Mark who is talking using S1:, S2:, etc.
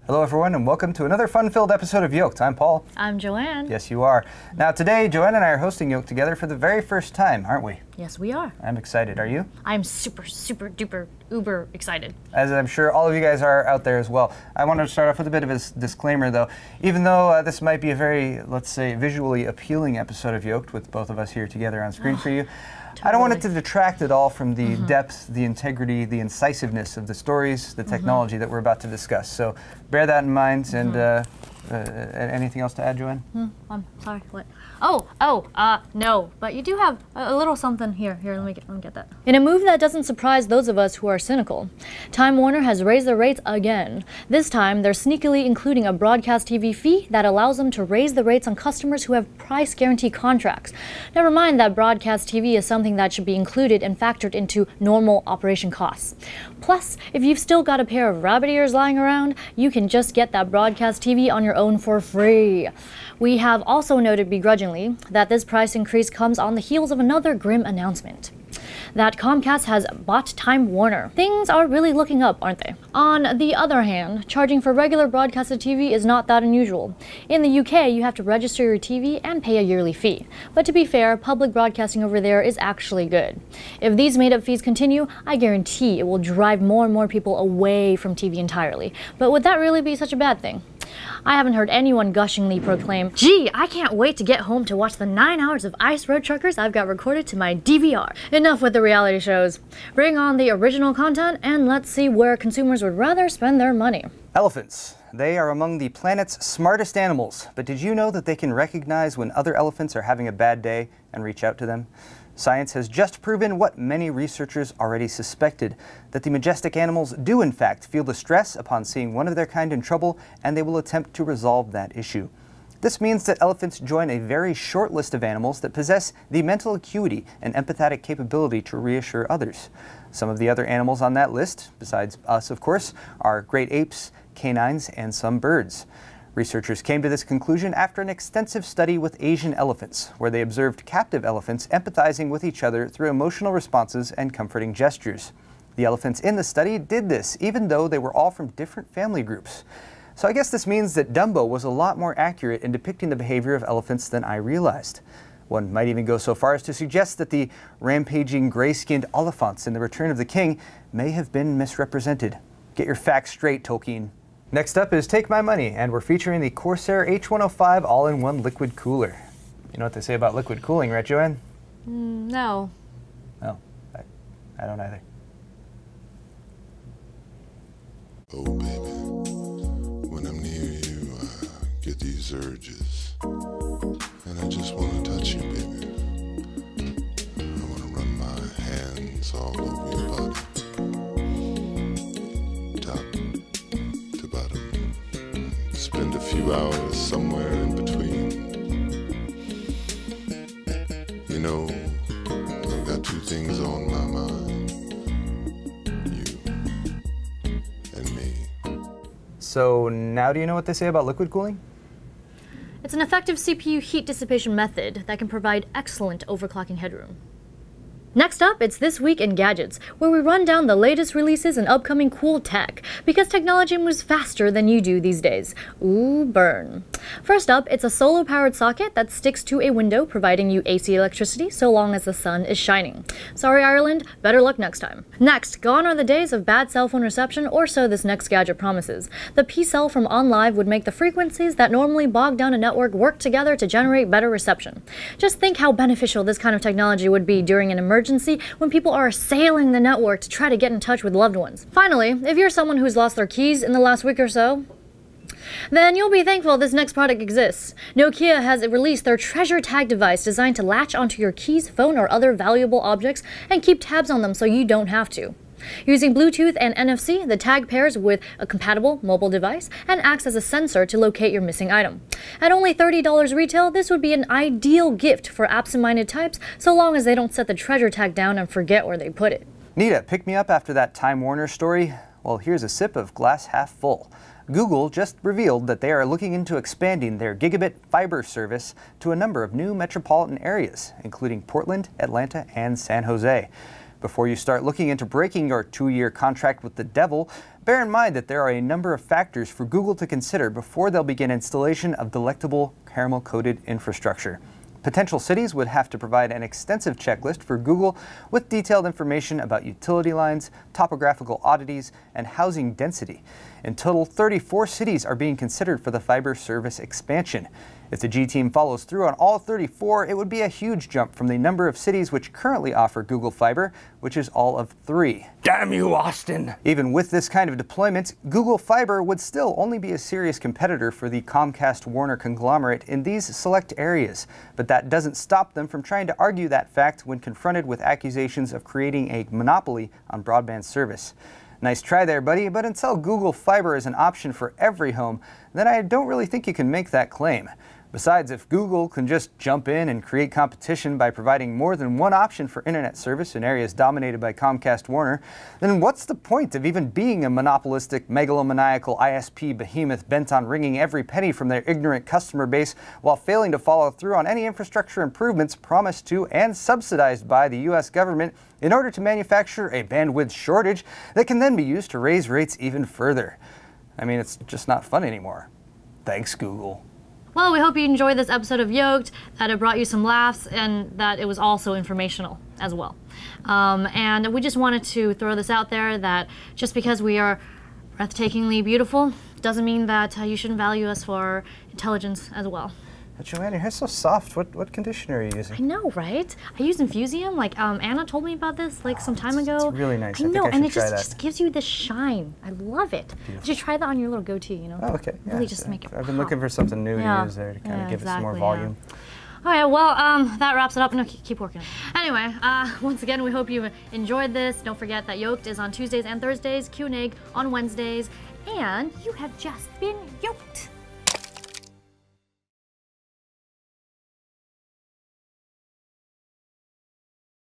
S1: Hello everyone and welcome to another fun-filled episode of Yolk'd. I'm Paul.
S2: I'm Joanne.
S1: Yes, you are. Now today, Joanne and I are hosting Yolk'd together for the very first time, aren't we?
S2: Yes, we are.
S1: I'm excited. Are you?
S2: I'm super duper uber excited.
S1: As I'm sure all of you guys are out there as well. I want to start off with a bit of a disclaimer though. Even though this might be a very, let's say, visually appealing episode of Yolk'd with both of us here together on screen for you, I don't want it to detract at all from the depth, the integrity, the incisiveness of the stories, the technology that we're about to discuss. So bear that in mind. And anything else to add, Joanne?
S2: I'm sorry, what? No, but you do have a little something here. Let me get that. In a move that doesn't surprise those of us who are cynical, Time Warner has raised their rates again. This time, they're sneakily including a broadcast TV fee that allows them to raise the rates on customers who have price guarantee contracts. Never mind that broadcast TV is something that should be included and factored into normal operation costs. Plus, if you've still got a pair of rabbit ears lying around, you can just get that broadcast TV on your own for free. We have also noted begrudgingly that this price increase comes on the heels of another grim announcement: that Comcast has bought Time Warner. Things are really looking up, aren't they? On the other hand, charging for regular broadcasted TV is not that unusual. In the UK, you have to register your TV and pay a yearly fee. But to be fair, public broadcasting over there is actually good. If these made-up fees continue, I guarantee it will drive more and more people away from TV entirely. But would that really be such a bad thing? I haven't heard anyone gushingly proclaim, "Gee, I can't wait to get home to watch the 9 hours of Ice Road Truckers I've got recorded to my DVR." Enough with the reality shows. Bring on the original content and let's see where consumers would rather spend their money.
S1: Elephants. They are among the planet's smartest animals, but did you know that they can recognize when other elephants are having a bad day and reach out to them? Science has just proven what many researchers already suspected, that the majestic animals do in fact feel the stress upon seeing one of their kind in trouble, and they will attempt to resolve that issue. This means that elephants join a very short list of animals that possess the mental acuity and empathetic capability to reassure others. Some of the other animals on that list, besides us of course, are great apes, canines, and some birds. Researchers came to this conclusion after an extensive study with Asian elephants, where they observed captive elephants empathizing with each other through emotional responses and comforting gestures. The elephants in the study did this, even though they were all from different family groups. So I guess this means that Dumbo was a lot more accurate in depicting the behavior of elephants than I realized. One might even go so far as to suggest that the rampaging gray-skinned Oliphants in The Return of the King may have been misrepresented. Get your facts straight, Tolkien. Next up is Take My Money, and we're featuring the Corsair H105 all-in-one liquid cooler. You know what they say about liquid cooling, right, Joanne?
S2: No.
S1: No, I don't either.
S3: Oh, baby, when I'm near you, I get these urges, and I just want to touch you, baby. I want to run my hands all over your body. Spend a few hours somewhere in between. You know, I've got two things on my mind. You and me.
S1: So now do you know what they say about liquid cooling?
S2: It's an effective CPU heat dissipation method that can provide excellent overclocking headroom. Next up, it's This Week in Gadgets, where we run down the latest releases and upcoming cool tech, because technology moves faster than you do these days. Ooh, burn. First up, it's a solar-powered socket that sticks to a window, providing you AC electricity so long as the sun is shining. Sorry, Ireland, better luck next time. Next, gone are the days of bad cell phone reception, or so this next gadget promises. The P-Cell from OnLive would make the frequencies that normally bog down a network work together to generate better reception. Just think how beneficial this kind of technology would be during an emergency when people are assailing the network to try to get in touch with loved ones. Finally, if you're someone who's lost their keys in the last week or so, then you'll be thankful this next product exists. Nokia has released their treasure tag device designed to latch onto your keys, phone, or other valuable objects and keep tabs on them so you don't have to. Using Bluetooth and NFC, the tag pairs with a compatible mobile device and acts as a sensor to locate your missing item. At only $30 retail, this would be an ideal gift for absent-minded types, so long as they don't set the treasure tag down and forget where they put it.
S1: Need a pick-me-up after that Time Warner story? Well, here's a sip of glass half full. Google just revealed that they are looking into expanding their gigabit fiber service to a number of new metropolitan areas, including Portland, Atlanta, and San Jose. Before you start looking into breaking your 2-year contract with the devil, bear in mind that there are a number of factors for Google to consider before they'll begin installation of delectable caramel-coated infrastructure. Potential cities would have to provide an extensive checklist for Google with detailed information about utility lines, topographical oddities, and housing density. In total, 34 cities are being considered for the fiber service expansion. If the G team follows through on all 34, it would be a huge jump from the number of cities which currently offer Google Fiber, which is all of 3. Damn you, Austin! Even with this kind of deployment, Google Fiber would still only be a serious competitor for the Comcast-Warner conglomerate in these select areas. But that doesn't stop them from trying to argue that fact when confronted with accusations of creating a monopoly on broadband service. Nice try there, buddy, but until Google Fiber is an option for every home, then I don't really think you can make that claim. Besides, if Google can just jump in and create competition by providing more than one option for internet service in areas dominated by Comcast-Warner, then what's the point of even being a monopolistic, megalomaniacal ISP behemoth bent on wringing every penny from their ignorant customer base while failing to follow through on any infrastructure improvements promised to and subsidized by the U.S. government in order to manufacture a bandwidth shortage that can then be used to raise rates even further? I mean, it's just not fun anymore. Thanks, Google.
S2: Well, we hope you enjoyed this episode of Yolk'd, that it brought you some laughs, and that it was also informational as well. And we just wanted to throw this out there that just because we are breathtakingly beautiful doesn't mean that you shouldn't value us for our intelligence as well.
S1: Joanne, your hair's so soft. What conditioner are you using?
S2: I know, right? I use Infusium. Like Anna told me about this like some time ago.
S1: It's really nice.
S2: I know,
S1: think I
S2: and it
S1: should try
S2: just gives you this shine. I love it. You should try that on your little goatee, you know?
S1: Oh, okay.
S2: Really just make it
S1: I've been looking for something new to use there to kind of give it some more volume.
S2: All right, well, that wraps it up. No, keep working. Anyway, once again, we hope you enjoyed this. Don't forget that Yolk'd is on Tuesdays and Thursdays, Newegg on Wednesdays, and you have just been yoked.